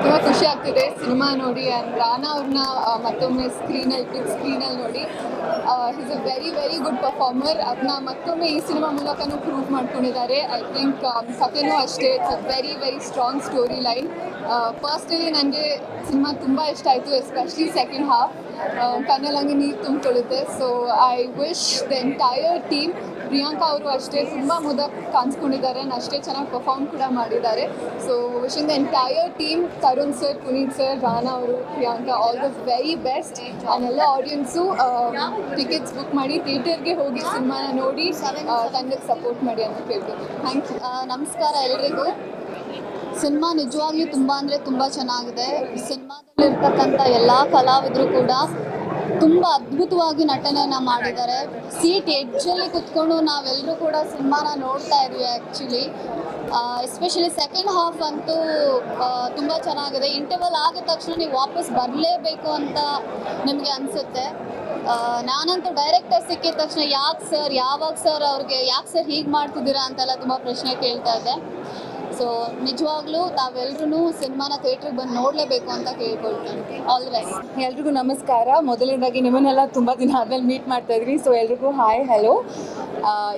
ತುಂಬ ಖುಷಿ ಆಗ್ತಿದೆ ಸಿನಿಮಾ ನೋಡಿ. ಆ್ಯಂಡ್ ರಾನಾ ಅವ್ರನ್ನ ಮತ್ತೊಮ್ಮೆ ಬಿಗ್ ಸ್ಕ್ರೀನಲ್ಲಿ ನೋಡಿ. Is a very good performer. ಅದನ್ನ ಮತ್ತೊಮ್ಮೆ ಈ ಸಿನಿಮಾ ಮೂಲಕನೂ ಪ್ರೂವ್ ಮಾಡ್ಕೊಂಡಿದ್ದಾರೆ. ಐ ಥಿಂಕ್ ಕಥೆನೂ ಅಷ್ಟೇ, it's a very strong story line. Personally ನನಗೆ ಸಿನಿಮಾ ತುಂಬ ಇಷ್ಟ ಆಯಿತು, ಎಸ್ಪೆಷಲಿ ಸೆಕೆಂಡ್ ಹಾಫ್. ಕಣ್ಣಲ್ಲಿ ನೀರು ತುಂಬಿಕೊಳ್ಳುತ್ತೆ. So I wish the entire team, Priyanka ಅವರು ಅಷ್ಟೇ ತುಂಬ ಕಾಣಿಸ್ಕೊಂಡಿದ್ದಾರೆ, ಅಷ್ಟೇ ಚೆನ್ನಾಗಿ ಪರ್ಫಾರ್ಮ್ ಕೂಡ ಮಾಡಿದ್ದಾರೆ. So wishing the entire team, Tarun sir, Puneeth sir, Rana ಅವರು, Priyanka, all the very best. And ಎಲ್ಲ ಆಡಿಯನ್ಸು ಟಿಕೆಟ್ಸ್ ಬುಕ್ ಮಾಡಿ ಥಿಯೇಟರ್ಗೆ ಹೋಗಿ ಸಿನಿಮಾನ ನೋಡಿ ತಂಡಕ್ಕೆ ಸಪೋರ್ಟ್ ಮಾಡಿ ಅಂತ ಕೇಳ್ಬೋದು. Thank you. ನಮಸ್ಕಾರ ಎಲ್ರಿಗೂ. ಸಿನಿಮಾ ನಿಜವಾಗ್ಲೂ ತುಂಬ ಅಂದರೆ ತುಂಬ ಚೆನ್ನಾಗಿದೆ. ಸಿನಿಮಾದಲ್ಲಿರ್ತಕ್ಕಂಥ ಎಲ್ಲ ಕಲಾವಿದರು ಕೂಡ ತುಂಬ ಅದ್ಭುತವಾಗಿ ನಟನೆಯನ್ನು ಮಾಡಿದ್ದಾರೆ. ಸೀಟ್ ಎಡ್ಜಲ್ಲಿ ಕುತ್ಕೊಂಡು ನಾವೆಲ್ಲರೂ ಕೂಡ ಸಿನಿಮಾನ ನೋಡ್ತಾ ಇದ್ವಿ. ಆ್ಯಕ್ಚುಲಿ ಎಸ್ಪೆಷಲಿ ಸೆಕೆಂಡ್ ಹಾಫ್ ಅಂತೂ ತುಂಬ ಚೆನ್ನಾಗಿದೆ. ಇಂಟರ್ವಲ್ ಆಗಿದ ತಕ್ಷಣ ನೀವು ವಾಪಸ್ ಬರಲೇಬೇಕು ಅಂತ ನಿಮಗೆ ಅನಿಸುತ್ತೆ. ನಾನಂತೂ ಡೈರೆಕ್ಟರ್ ಸಿಕ್ಕಿದ ತಕ್ಷಣ ಯಾಕೆ ಸರ್, ಯಾವಾಗ ಸರ್, ಅವ್ರಿಗೆ ಯಾಕೆ ಸರ್ ಹೀಗೆ ಮಾಡ್ತಿದ್ದೀರಾ ಅಂತೆಲ್ಲ ತುಂಬ ಪ್ರಶ್ನೆ ಕೇಳ್ತಾ ಇದ್ದೆ. ಸೊ ನಿಜವಾಗ್ಲೂ ತಾವೆಲ್ಲರೂ ಸಿನಿಮಾನ ಥಿಯೇಟ್ರಿಗೆ ಬಂದು ನೋಡಲೇಬೇಕು ಅಂತ ಕೇಳ್ಕೊಳ್ತೀನಿ. All the best. ಎಲ್ರಿಗೂ ನಮಸ್ಕಾರ. ಮೊದಲನೇದಾಗಿ ನಿಮ್ಮನ್ನೆಲ್ಲ ತುಂಬ ದಿನ ಆದಮೇಲೆ ಮೀಟ್ ಮಾಡ್ತಾ ಇದ್ವಿ. ಸೊ ಎಲ್ರಿಗೂ ಹಾಯ್, ಹಲೋ.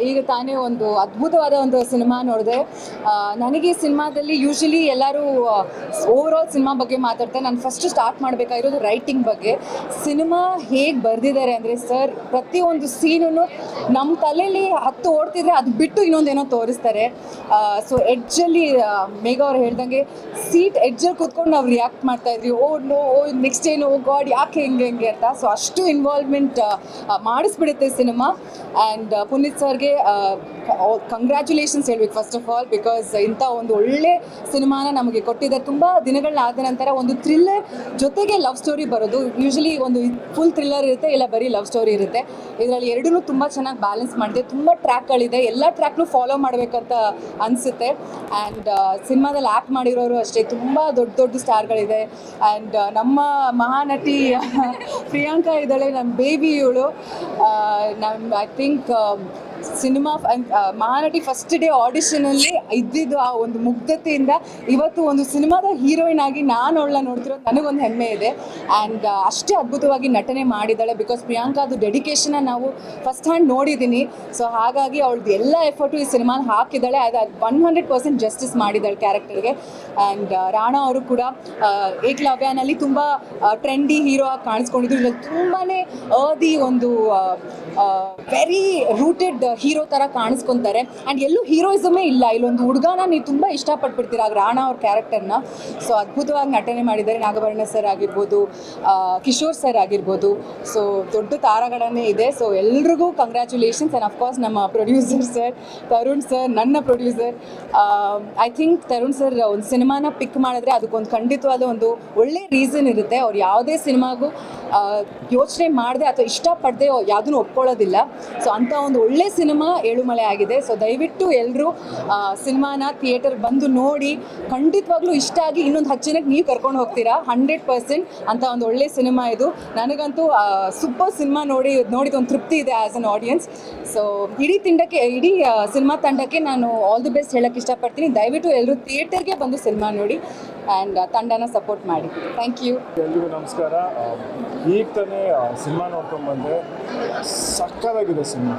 ಈಗ ತಾನೇ ಒಂದು ಅದ್ಭುತವಾದ ಒಂದು ಸಿನಿಮಾ ನೋಡಿದೆ. ನನಗೆ ಈ ಸಿನಿಮಾದಲ್ಲಿ ಯೂಶ್ವಲಿ ಎಲ್ಲರೂ ಓವರಾಲ್ ಸಿನಿಮಾ ಬಗ್ಗೆ ಮಾತಾಡ್ತಾರೆ. ನಾನು ಫಸ್ಟ್ ಸ್ಟಾರ್ಟ್ ಮಾಡಬೇಕಾಗಿರೋದು ರೈಟಿಂಗ್ ಬಗ್ಗೆ. ಸಿನಿಮಾ ಹೇಗೆ ಬರೆದಿದ್ದಾರೆ ಅಂದರೆ ಸರ್, ಪ್ರತಿಯೊಂದು ಸೀನು ನಮ್ಮ ತಲೆಯಲ್ಲಿ 10 ಓಡ್ತಿದ್ರೆ ಅದು ಬಿಟ್ಟು ಇನ್ನೊಂದೇನೋ ತೋರಿಸ್ತಾರೆ. ಸೊ ಎಡ್ಜಲ್ಲಿ ಮೇಘ ಅವ್ರು ಹೇಳ್ದಂಗೆ ಸೀಟ್ ಎಡ್ಜಲ್ಲಿ ಕೂತ್ಕೊಂಡು ನಾವು ರಿಯಾಕ್ಟ್ ಮಾಡ್ತಾ ಇದ್ವಿ. ನೆಕ್ಸ್ಟ್ ಏನು, ಗಾಡ್ ಯಾಕೆ ಹೆಂಗೆ ಅಂತ. ಸೊ ಅಷ್ಟು ಇನ್ವಾಲ್ವ್ಮೆಂಟ್ ಮಾಡಿಸ್ಬಿಡುತ್ತೆ ಸಿನಿಮಾ. ಆ್ಯಂಡ್ ಪುನೀತ್ ಸರ್ಗೆ ಕಂಗ್ರ್ಯಾಚುಲೇಷನ್ಸ್ ಹೇಳ್ಬೇಕು ಫಸ್ಟ್ ಆಫ್ ಆಲ್, ಬಿಕಾಸ್ ಇಂಥ ಒಂದು ಒಳ್ಳೆ ಸಿನಿಮಾನ ನಮಗೆ ಕೊಟ್ಟಿದ್ದಾರೆ. ತುಂಬ ದಿನಗಳಾದ ನಂತರ ಒಂದು ಥ್ರಿಲ್ಲರ್ ಜೊತೆಗೆ ಲವ್ ಸ್ಟೋರಿ ಬರೋದು. ಯೂಶ್ವಲಿ ಒಂದು ಫುಲ್ ಥ್ರಿಲ್ಲರ್ ಇರುತ್ತೆ, ಇಲ್ಲ ಬರೀ ಲವ್ ಸ್ಟೋರಿ ಇರುತ್ತೆ. ಇದರಲ್ಲಿ ಎರಡೂ ತುಂಬ ಚೆನ್ನಾಗಿ ಬ್ಯಾಲೆನ್ಸ್ ಮಾಡಿದೆ. ತುಂಬ ಟ್ರ್ಯಾಕ್ಗಳಿದೆ, ಎಲ್ಲ ಟ್ರ್ಯಾಕ್ನು ಫಾಲೋ ಮಾಡಬೇಕಂತ ಅನಿಸುತ್ತೆ. ಆ್ಯಂಡ್ ಸಿನಿಮಾದಲ್ಲಿ ಆ್ಯಕ್ಟ್ ಮಾಡಿರೋರು ಅಷ್ಟೇ ತುಂಬ ದೊಡ್ಡ ಸ್ಟಾರ್ಗಳಿದೆ. ಆ್ಯಂಡ್ ನಮ್ಮ ಮಹಾನಟಿ ಪ್ರಿಯಾಂಕಾ ಇದ್ದಾಳೆ, ನಮ್ಮ ಬೇಬಿ ಇವಳು. I think cinema Mahanati first day ಆಡಿಷನಲ್ಲಿ ಇದ್ದಿದ್ದು ಆ ಒಂದು ಮುಗ್ಧತೆಯಿಂದ ಇವತ್ತು ಒಂದು ಸಿನಿಮಾದ ಹೀರೋಯಿನ್ ಆಗಿ ನಾನು ಅವಳನ್ನ ನೋಡ್ತಿರೋದು ನನಗೊಂದು ಹೆಮ್ಮೆ ಇದೆ. ಆ್ಯಂಡ್ ಅಷ್ಟೇ ಅದ್ಭುತವಾಗಿ ನಟನೆ ಮಾಡಿದ್ದಾಳೆ. ಬಿಕಾಸ್ ಪ್ರಿಯಾಂಕಾದು ಡೆಡಿಕೇಶನ್ನ ನಾವು ಫಸ್ಟ್ ಹ್ಯಾಂಡ್ ನೋಡಿದ್ದೀನಿ. ಸೊ ಹಾಗಾಗಿ ಅವಳದ್ದು ಎಲ್ಲ ಎಫರ್ಟು ಈ ಸಿನಿಮಾನ ಹಾಕಿದ್ದಾಳೆ. ಅದು 100% ಜಸ್ಟಿಸ್ ಮಾಡಿದ್ದಾಳೆ ಕ್ಯಾರೆಕ್ಟರ್ಗೆ. ಆ್ಯಂಡ್ ರಾಣಾ ಅವರು ಕೂಡ ಏಕಲವ್ಯನಲ್ಲಿ ತುಂಬ ಟ್ರೆಂಡಿ ಹೀರೋ ಆಗಿ ಕಾಣಿಸ್ಕೊಂಡಿದ್ರು. ಇದ್ರಲ್ಲಿ ತುಂಬಾ ಒಂದು ವೆರಿ ರೂಟೆಡ್ ಹೀರೋ ಥರ ಕಾಣಿಸ್ಕೊತಾರೆ. ಆ್ಯಂಡ್ ಎಲ್ಲೂ ಹೀರೋಯಿಸಮೇ ಇಲ್ಲ. ಇಲ್ಲೊಂದು ಹುಡುಗನ ನೀವು ತುಂಬ ಇಷ್ಟಪಟ್ಬಿಡ್ತೀರ ರಾಣಾ ಅವ್ರ ಕ್ಯಾರೆಕ್ಟರ್ನ. ಸೊ ಅದ್ಭುತವಾಗಿ ನಟನೆ ಮಾಡಿದ್ದಾರೆ. ನಾಗಭರಣ ಸರ್ ಆಗಿರ್ಬೋದು, ಕಿಶೋರ್ ಸರ್ ಆಗಿರ್ಬೋದು. ಸೊ ದೊಡ್ಡ ತಾರಾಗಣನೆ ಇದೆ. ಸೊ ಎಲ್ರಿಗೂ ಕಂಗ್ರ್ಯಾಚುಲೇಷನ್ಸ್. ಆ್ಯಂಡ್ ಅಫ್ಕೋರ್ಸ್ ನಮ್ಮ ಪ್ರೊಡ್ಯೂಸರ್ ಸರ್, ತರುಣ್ ಸರ್, ನನ್ನ producer. I think Tarun sir ಒಂದು ಸಿನಿಮಾನ ಪಿಕ್ ಮಾಡಿದ್ರೆ ಅದಕ್ಕೊಂದು ಖಂಡಿತವಾದ ಒಂದು ಒಳ್ಳೆ ರೀಸನ್ ಇರುತ್ತೆ. ಅವ್ರು ಯಾವುದೇ ಸಿನಿಮಾಗೂ ಯೋಚನೆ ಮಾಡದೆ ಅಥವಾ ಇಷ್ಟಪಡದೆ ಯಾವುದನ್ನು ಒಪ್ಕೊಳ್ಳೋದಿಲ್ಲ. ಸೊ ಅಂಥ ಒಂದು ಒಳ್ಳೆ ಸಿನಿಮಾ ಏಳುಮಲೆ ಆಗಿದೆ. ಸೊ ದಯವಿಟ್ಟು ಎಲ್ಲರೂ ಸಿನಿಮಾನ ಥಿಯೇಟರ್ ಬಂದು ನೋಡಿ, ಖಂಡಿತವಾಗ್ಲೂ ಇಷ್ಟ ಆಗಿ ಇನ್ನೊಂದು 10 ಜನಕ್ಕೆ ನೀವು ಕರ್ಕೊಂಡು ಹೋಗ್ತೀರಾ 100%. ಅಂತ ಒಂದು ಒಳ್ಳೆ ಸಿನಿಮಾ ಇದು. ನನಗಂತೂ ಸೂಪರ್ ಸಿನಿಮಾ ನೋಡಿದ ಒಂದು ತೃಪ್ತಿ ಇದೆ ಆ್ಯಸ್ ಅನ್ ಆಡಿಯನ್ಸ್. ಸೊ ಇಡೀ ಸಿನಿಮಾ ತಂಡಕ್ಕೆ ನಾನು ಆಲ್ ದಿ ಬೆಸ್ಟ್ ಹೇಳೋಕ್ಕೆ ಇಷ್ಟಪಡ್ತೀನಿ. ದಯವಿಟ್ಟು ಎಲ್ಲರೂ ಥಿಯೇಟರ್ಗೆ ಬಂದು ಸಿನಿಮಾ ನೋಡಿ ಆ್ಯಂಡ್ ತಂಡನ ಸಪೋರ್ಟ್ ಮಾಡಿ. Thank you. ಎಲ್ರಿಗೂ ನಮಸ್ಕಾರ. ಈಗ ತಾನೇ ಸಿನಿಮಾ ನೋಡ್ಕೊಂಡ್ಬಂದೆ. ಸಕ್ಕತ್ತಾಗಿದೆ ಸಿನಿಮಾ.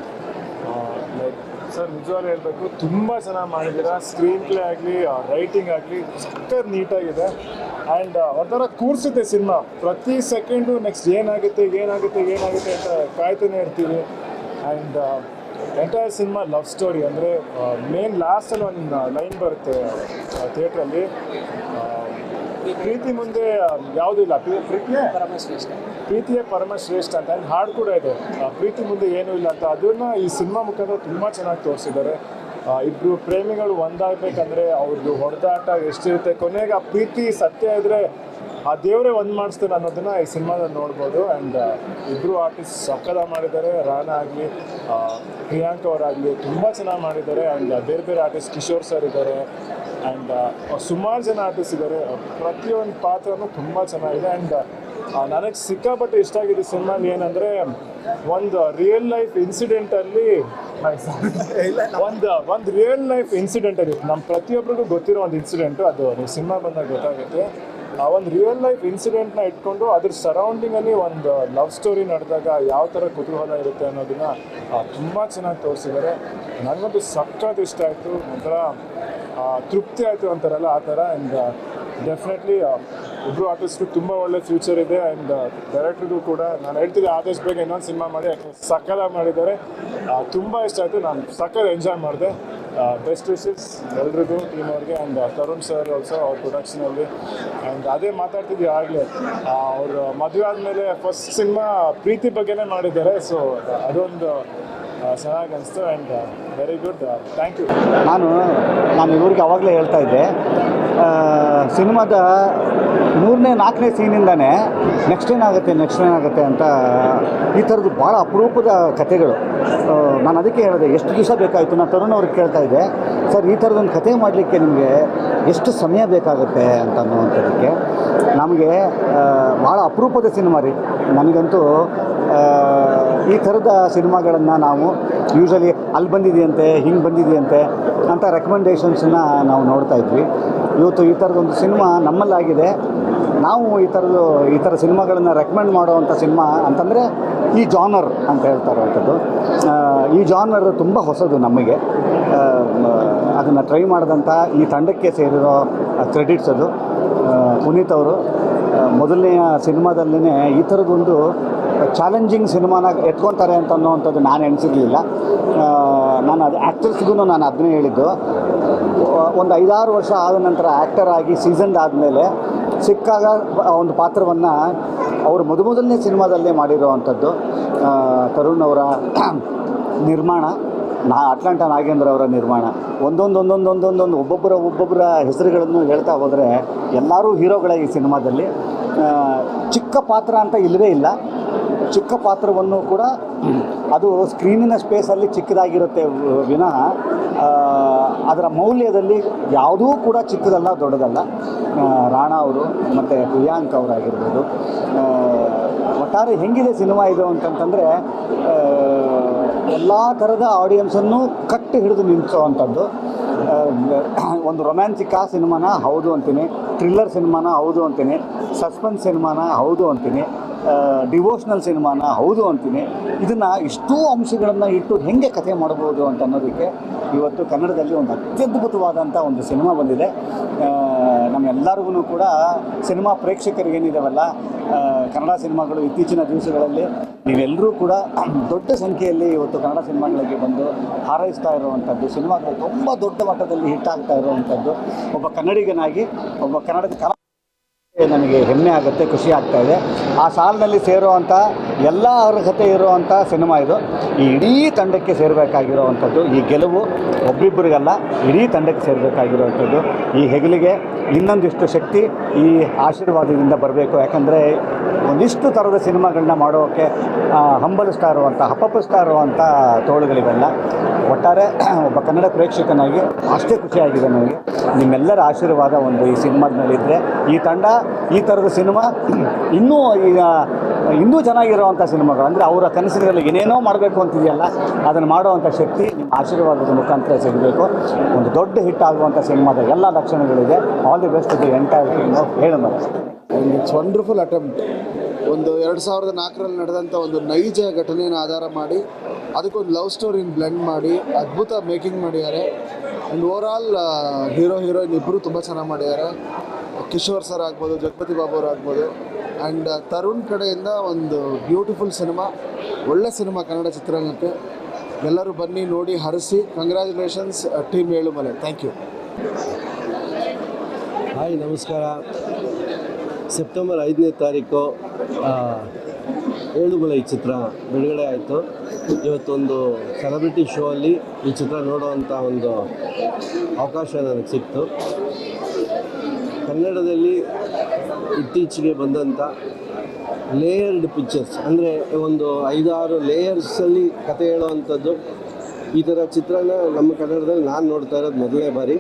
ಲೈಕ್ ಸರ್, ನಿಜವಾಗ್ಲೂ ಹೇಳಬೇಕು, ತುಂಬ ಚೆನ್ನಾಗಿ ಮಾಡಿದ್ದೀರಾ. ಸ್ಕ್ರೀನ್ ಪ್ಲೇ ಆಗಲಿ, ರೈಟಿಂಗ್ ಆಗಲಿ ಸಕ್ಕತ್ ನೀಟಾಗಿದೆ. ಆ್ಯಂಡ್ ಒಂಥರ ಕೂರಿಸುತ್ತೆ ಸಿನಿಮಾ. ಪ್ರತಿ ಸೆಕೆಂಡು ನೆಕ್ಸ್ಟ್ ಏನಾಗುತ್ತೆ ಅಂತ ಕಾಯ್ತಾನೆ ಇರ್ತೀವಿ. And entire cinema love story. ಅಂದರೆ ಮೇನ್ ಲಾಸ್ಟಲ್ಲಿ ಒಂದು ಲೈನ್ ಬರುತ್ತೆ ಥಿಯೇಟ್ರಲ್ಲಿ, ಪ್ರೀತಿ ಮುಂದೆ ಯಾವುದೂ ಇಲ್ಲ, ಪ್ರೀತಿಯೇ ಪರಮಶ್ರೇಷ್ಠ ಅಂತ. ಆ್ಯಂಡ್ ಹಾಡು ಕೂಡ ಇದೆ, ಪ್ರೀತಿ ಮುಂದೆ ಏನೂ ಇಲ್ಲ ಅಂತ. ಅದನ್ನು ಈ ಸಿನಿಮಾ ಮುಖಾಂತರ ತುಂಬ ಚೆನ್ನಾಗಿ ತೋರಿಸಿದ್ದಾರೆ. ಇಬ್ಬರು ಪ್ರೇಮಿಗಳು ಒಂದಾಗಬೇಕಂದ್ರೆ ಅವ್ರದ್ದು ಹೊಡೆದಾಟ ಎಷ್ಟಿರುತ್ತೆ, ಕೊನೆಗೆ ಆ ಪ್ರೀತಿ ಸತ್ಯ ಇದ್ದರೆ ಆ ದೇವರೇ ಒಂದು ಮಾಡಿಸ್ತಾರೆ ಅನ್ನೋದನ್ನು ಈ ಸಿನಿಮಾದಲ್ಲಿ ನೋಡ್ಬೋದು. ಆ್ಯಂಡ್ ಇಬ್ಬರು ಆರ್ಟಿಸ್ಟ್ ಸಕ್ಕತ್ತಾಗಿ ಮಾಡಿದ್ದಾರೆ. ರಾಣಾ ಆಗಲಿ, ಪ್ರಿಯಾಂಕಾ ಅವರಾಗಲಿ ತುಂಬ ಚೆನ್ನಾಗಿ ಮಾಡಿದ್ದಾರೆ. ಆ್ಯಂಡ್ ಬೇರೆ ಆರ್ಟಿಸ್ಟ್ ಕಿಶೋರ್ ಸರ್ ಇದ್ದಾರೆ. ಆ್ಯಂಡ್ ಸುಮಾರು ಜನ ಆರ್ಟಿಸ್ಟ್ ಇದ್ದಾರೆ. ಪ್ರತಿಯೊಂದು ಪಾತ್ರನೂ ತುಂಬ ಚೆನ್ನಾಗಿದೆ. ಆ್ಯಂಡ್ ನನಗೆ ಸಿಕ್ಕಾಪಟ್ಟೆ ಇಷ್ಟ ಆಗಿದೆ ಸಿನಿಮಾಲಿ ಏನಂದರೆ, ಒಂದು ರಿಯಲ್ ಲೈಫ್ ಇನ್ಸಿಡೆಂಟಲ್ಲಿ ಒಂದು ರಿಯಲ್ ಲೈಫ್ ಇನ್ಸಿಡೆಂಟಲ್ಲಿ ನಮ್ಮ ಪ್ರತಿಯೊಬ್ಬರಿಗೂ ಗೊತ್ತಿರೋ ಒಂದು ಇನ್ಸಿಡೆಂಟು. ಅದು ನೀವು ಸಿನಿಮಾ ಬಂದಾಗ ಗೊತ್ತಾಗುತ್ತೆ. ಒಂದು ರಿಯಲ್ ಲೈಫ್ ಇನ್ಸಿಡೆಂಟ್ನ ಇಟ್ಕೊಂಡು ಅದ್ರ ಸರೌಂಡಿಂಗಲ್ಲಿ ಒಂದು ಲವ್ ಸ್ಟೋರಿ ನಡೆದಾಗ ಯಾವ ಥರ ಕುತೂಹಲ ಇರುತ್ತೆ ಅನ್ನೋದನ್ನ ತುಂಬ ಚೆನ್ನಾಗಿ ತೋರಿಸಿದ್ದಾರೆ. ನನಗಂತೂ ಸಖತ್ ಇಷ್ಟ ಆಯಿತು, ಒಂಥರ ತೃಪ್ತಿ ಆಯಿತು ಅಂತಾರಲ್ಲ ಆ ಥರ. ಆ್ಯಂಡ್ ಡೆಫಿನೆಟ್ಲಿ ಇಬ್ಬರು ಆರ್ಟಿಸ್ಟು ತುಂಬ ಒಳ್ಳೆ ಫ್ಯೂಚರ್ ಇದೆ. ಆ್ಯಂಡ್ ಡೈರೆಕ್ಟ್ರಿಗೂ ಕೂಡ ನಾನು ಹೇಳ್ತಿದ್ದೆ ಆದಷ್ಟು ಬೇಗ ಇನ್ನೊಂದು ಸಿನಿಮಾ ಮಾಡಿ, ಸಕ್ಕದಾಗಿ ಮಾಡಿದ್ದಾರೆ. ತುಂಬ ಇಷ್ಟ ಆಯಿತು, ನಾನು ಸಕ್ಕತ್ ಎಂಜಾಯ್ ಮಾಡಿದೆ. ಬೆಸ್ಟ್ ವಿಶಸ್ ಎಲ್ರಿಗೂ ಟೀಮ್ ಅವ್ರಿಗೆ. ಆ್ಯಂಡ್ ತರುಣ್ ಸರ್ ಆಲ್ಸೋ ಅವ್ರ ಪ್ರೊಡಕ್ಷನಲ್ಲಿ. ಆ್ಯಂಡ್ ಅದೇ ಮಾತಾಡ್ತಿದ್ವಿ ಆಗಲೇ, ಅವರು ಮದುವೆ ಆದಮೇಲೆ ಫಸ್ಟ್ ಸಿನಿಮಾ ಪ್ರೀತಿ ಬಗ್ಗೆನೇ ಮಾಡಿದ್ದಾರೆ. ಸೊ ಅದೊಂದು ಚೆನ್ನಾಗಿ ಅನಿಸ್ತು. And very good, thank you. ನಾನು ಇವ್ರಿಗೆ ಅವಾಗಲೇ ಹೇಳ್ತಾ ಇದ್ದೆ, ಸಿನಿಮಾದ 3ನೇ 4ನೇ ಸೀನಿಂದನೇ ನೆಕ್ಸ್ಟ್ ಏನಾಗುತ್ತೆ ಅಂತ ಈ ಥರದ್ದು ಭಾಳ ಅಪರೂಪದ ಕಥೆಗಳು. ನಾನು ಅದಕ್ಕೆ ಹೇಳಿದೆ ಎಷ್ಟು ದಿವಸ ಬೇಕಾಯಿತು. ನಾನು ತರುಣ್ ಅವ್ರಿಗೆ ಕೇಳ್ತಾ ಇದ್ದೆ, ಸರ್ ಈ ಥರದೊಂದು ಕಥೆ ಮಾಡಲಿಕ್ಕೆ ನಿಮಗೆ ಎಷ್ಟು ಸಮಯ ಬೇಕಾಗುತ್ತೆ ಅಂತ ಅನ್ನುವಂಥದ್ದಕ್ಕೆ. ನಮಗೆ ಭಾಳ ಅಪರೂಪದ ಸಿನಿಮಾ ರೀ. ನನಗಂತೂ ಈ ಥರದ ಸಿನಿಮಾಗಳನ್ನು ನಾವು ಯೂಶಲಿ ಅಲ್ಲಿ ಬಂದಿದೆಯಂತೆ, ಹಿಂಗೆ ಬಂದಿದೆಯಂತೆ ಅಂತ ರೆಕಮೆಂಡೇಷನ್ಸನ್ನ ನಾವು ನೋಡ್ತಾ ಇದ್ವಿ. ಇವತ್ತು ಈ ಥರದೊಂದು ಸಿನಿಮಾ ನಮ್ಮಲ್ಲಾಗಿದೆ. ನಾವು ಈ ಥರ ಸಿನಿಮಾಗಳನ್ನು ರೆಕಮೆಂಡ್ ಮಾಡುವಂಥ ಸಿನಿಮಾ ಅಂತಂದರೆ ಈ ಜಾನರ್ ಅಂತ ಹೇಳ್ತಾರಂಥದ್ದು. ಈ ಜಾನರ್ ತುಂಬ ಹೊಸದು ನಮಗೆ. ಅದನ್ನು ಟ್ರೈ ಮಾಡಿದಂಥ ಈ ತಂಡಕ್ಕೆ ಸೇರಿರೋ ಕ್ರೆಡಿಟ್ಸ್ ಅದು. ಪುನೀತ್ ಅವರು ಮೊದಲನೆಯ ಸಿನಿಮಾದಲ್ಲೇ ಈ ಥರದೊಂದು ಚಾಲೆಂಜಿಂಗ್ ಸಿನಿಮಾನ ಎತ್ಕೊತಾರೆ ಅಂತ ಅನ್ನೋವಂಥದ್ದು ನಾನು ಎಣಿಸಿರಲಿಲ್ಲ. ನಾನು ಅದು ಆ್ಯಕ್ಟರ್ಸ್ಗೂ ನಾನು ಅದನ್ನೇ ಹೇಳಿದ್ದು. ಒಂದು 5-6 ವರ್ಷ ಆದ ನಂತರ ಆ್ಯಕ್ಟರ್ ಆಗಿ ಸೀಸನ್ಡ್ ಆದಮೇಲೆ ಸಿಕ್ಕಾಗ ಒಂದು ಪಾತ್ರವನ್ನು ಅವರು ಮೊದಲನೇ ಸಿನಿಮಾದಲ್ಲೇ ಮಾಡಿರೋವಂಥದ್ದು. ತರುಣ್ ಅವರ ನಿರ್ಮಾಣ, ಅಟ್ಲಾಂಟಾ ನಾಗೇಂದ್ರ ಅವರ ನಿರ್ಮಾಣ. ಒಂದೊಂದು ಒಬ್ಬೊಬ್ಬರ ಹೆಸರುಗಳನ್ನು ಹೇಳ್ತಾ ಹೋದರೆ ಎಲ್ಲರೂ ಹೀರೋಗಳೇ ಈ ಸಿನಿಮಾದಲ್ಲಿ. ಚಿಕ್ಕ ಪಾತ್ರ ಅಂತ ಇಲ್ಲವೇ ಇಲ್ಲ. ಚಿಕ್ಕ ಪಾತ್ರವನ್ನು ಕೂಡ ಅದು ಸ್ಕ್ರೀನಿನ ಸ್ಪೇಸಲ್ಲಿ ಚಿಕ್ಕದಾಗಿರುತ್ತೆ ವಿನಃ ಅದರ ಮೌಲ್ಯದಲ್ಲಿ ಯಾವುದೂ ಕೂಡ ಚಿಕ್ಕದಲ್ಲ, ದೊಡ್ಡದಲ್ಲ. ರಾಣಾ ಅವರು ಮತ್ತು ಪ್ರಿಯಾಂಕ್ ಅವರಾಗಿರ್ಬೋದು. ಒಟ್ಟಾರೆ ಹೆಂಗಿದೆ ಸಿನಿಮಾ ಇದು ಅಂತಂತಂದರೆ ಎಲ್ಲ ಥರದ ಆಡಿಯನ್ಸನ್ನು ಕಟ್ಟಿ ಹಿಡಿದು ನಿಲ್ಲಿಸೋವಂಥದ್ದು. ಒಂದು ರೊಮ್ಯಾನ್ಸಿಕ್ ಸಿನಿಮಾನ ಹೌದು ಅಂತೀನಿ, ಥ್ರಿಲ್ಲರ್ ಸಿನಿಮಾನ ಹೌದು ಅಂತೀನಿ, ಸಸ್ಪೆನ್ಸ್ ಸಿನಿಮಾನ ಹೌದು ಅಂತೀನಿ, ಡಿವೋಷ್ನಲ್ ಸಿನಿಮಾನ ಹೌದು ಅಂತೀನಿ. ಇದನ್ನು ಇಷ್ಟೂ ಅಂಶಗಳನ್ನು ಇಟ್ಟು ಹೇಗೆ ಕಥೆ ಮಾಡ್ಬೋದು ಅಂತ ಅನ್ನೋದಕ್ಕೆ ಇವತ್ತು ಕನ್ನಡದಲ್ಲಿ ಒಂದು ಅತ್ಯದ್ಭುತವಾದಂಥ ಒಂದು ಸಿನಿಮಾ ಬಂದಿದೆ. ನಮ್ಮೆಲ್ಲರಿಗೂ ಕೂಡ ಸಿನಿಮಾ ಪ್ರೇಕ್ಷಕರಿಗೇನಿದಾವಲ್ಲ, ಕನ್ನಡ ಸಿನಿಮಾಗಳು ಇತ್ತೀಚಿನ ದಿವಸಗಳಲ್ಲಿ ನೀವೆಲ್ಲರೂ ಕೂಡ ದೊಡ್ಡ ಸಂಖ್ಯೆಯಲ್ಲಿ ಇವತ್ತು ಕನ್ನಡ ಸಿನಿಮಾಗಳಿಗೆ ಬಂದು ಹಾರೈಸ್ತಾ ಇರುವಂಥದ್ದು, ಸಿನಿಮಾಗಳು ತುಂಬ ದೊಡ್ಡ ಮಟ್ಟದಲ್ಲಿ ಹಿಟ್ಟಾಗ್ತಾ ಇರುವಂಥದ್ದು. ಒಬ್ಬ ಕನ್ನಡಿಗನಾಗಿ, ಒಬ್ಬ ಕನ್ನಡದ ಕಲಾ ನನಗೆ ಹೆಮ್ಮೆ ಆಗುತ್ತೆ, ಖುಷಿ ಆಗ್ತಾ ಇದೆ. ಆ ಸಾಲಿನಲ್ಲಿ ಸೇರುವಂಥ ಎಲ್ಲ ಅರ್ಹತೆ ಇರುವಂಥ ಸಿನಿಮಾ ಇದು. ಈ ಇಡೀ ತಂಡಕ್ಕೆ ಸೇರಬೇಕಾಗಿರುವಂಥದ್ದು ಈ ಗೆಲುವು ಒಬ್ಬಿಬ್ಬರಿಗಲ್ಲ, ಇಡೀ ತಂಡಕ್ಕೆ ಸೇರಬೇಕಾಗಿರುವಂಥದ್ದು. ಈ ಹೆಗಲಿಗೆ ಇನ್ನೊಂದಿಷ್ಟು ಶಕ್ತಿ ಈ ಆಶೀರ್ವಾದದಿಂದ ಬರಬೇಕು. ಯಾಕಂದರೆ ಒಂದಿಷ್ಟು ಥರದ ಸಿನಿಮಾಗಳನ್ನ ಮಾಡೋಕ್ಕೆ ಹಂಬಲಿಸ್ತಾ ಇರುವಂಥ ತೋಳುಗಳಿವೆಲ್ಲ. ಒಟ್ಟಾರೆ ಒಬ್ಬ ಕನ್ನಡ ಪ್ರೇಕ್ಷಕನಾಗಿ ಅಷ್ಟೇ ಖುಷಿಯಾಗಿದೆ ನನಗೆ. ನಿಮ್ಮೆಲ್ಲರ ಆಶೀರ್ವಾದ ಒಂದು ಈ ಸಿನಿಮಾದ ಮೇಲಿದ್ದರೆ ಈ ತಂಡ ಈ ಥರದ ಸಿನಿಮಾ ಇನ್ನೂ ಚೆನ್ನಾಗಿರುವಂಥ ಸಿನಿಮಾಗಳು, ಅಂದರೆ ಅವರ ಕನಸುಗಳಲ್ಲಿ ಏನೇನೋ ಮಾಡಬೇಕು ಅಂತಿದೆಯಲ್ಲ, ಅದನ್ನು ಮಾಡುವಂಥ ಶಕ್ತಿ ನಿಮ್ಮ ಆಶೀರ್ವಾದದ ಮುಖಾಂತರ ಸಿಗಬೇಕು. ಒಂದು ದೊಡ್ಡ ಹಿಟ್ ಆಗುವಂಥ ಸಿನಿಮಾದ ಎಲ್ಲ ಲಕ್ಷಣಗಳಿದೆ. All the best to the entire team of ಹೇಳಮ್ಮ. It's wonderful attempt. ಒಂದು 2004 ನಡೆದಂಥ ಒಂದು ನೈಜ ಘಟನೆಯನ್ನು ಆಧಾರ ಮಾಡಿ ಅದಕ್ಕೊಂದು ಲವ್ ಸ್ಟೋರಿನ ಬ್ಲೆಂಡ್ ಮಾಡಿ ಅದ್ಭುತ ಮೇಕಿಂಗ್ ಮಾಡಿದ್ದಾರೆ. ಆ್ಯಂಡ್ ಓವರಾಲ್ ಹೀರೋಯಿನ್ ಇಬ್ಬರು ತುಂಬ ಚೆನ್ನಾಗಿ ಮಾಡಿದ್ದಾರೆ. ಕಿಶೋರ್ ಸರ್ ಆಗ್ಬೋದು, ಜಗಪತಿ ಬಾಬು ಅವರು ಆಗ್ಬೋದು. ಆ್ಯಂಡ್ ತರುಣ್ ಕಡೆಯಿಂದ ಒಂದು ಬ್ಯೂಟಿಫುಲ್ ಸಿನಿಮಾ, ಒಳ್ಳೆ ಸಿನಿಮಾ ಕನ್ನಡ ಚಿತ್ರರಂಗಕ್ಕೆ. ಎಲ್ಲರೂ ಬನ್ನಿ, ನೋಡಿ, ಹರಿಸಿ. Congratulations team Elumale. Thank you. Hi, ನಮಸ್ಕಾರ. ಸೆಪ್ಟೆಂಬರ್ 5ನೇ ತಾರೀಕು ಏಳುಮಲೆ ಈ ಚಿತ್ರ ಬಿಡುಗಡೆ ಆಯಿತು. ಇವತ್ತೊಂದು ಸೆಲೆಬ್ರಿಟಿ ಶೋ ಅಲ್ಲಿ ಈ ಚಿತ್ರ ನೋಡುವಂಥ ಒಂದು ಅವಕಾಶ ನನಗೆ ಸಿಕ್ತು. ಕನ್ನಡದಲ್ಲಿ ಇತ್ತೀಚೆಗೆ ಬಂದಂಥ ಲೇಯರ್ಡ್ ಪಿಕ್ಚರ್ಸ್, ಅಂದರೆ ಒಂದು 5-6 ಲೇಯರ್ಸಲ್ಲಿ ಕತೆ ಹೇಳುವಂಥದ್ದು, ಈ ಥರ ಚಿತ್ರನ ನಮ್ಮ ಕನ್ನಡದಲ್ಲಿ ನಾನು ನೋಡ್ತಾ ಇರೋದು ಮೊದಲನೇ ಬಾರಿ.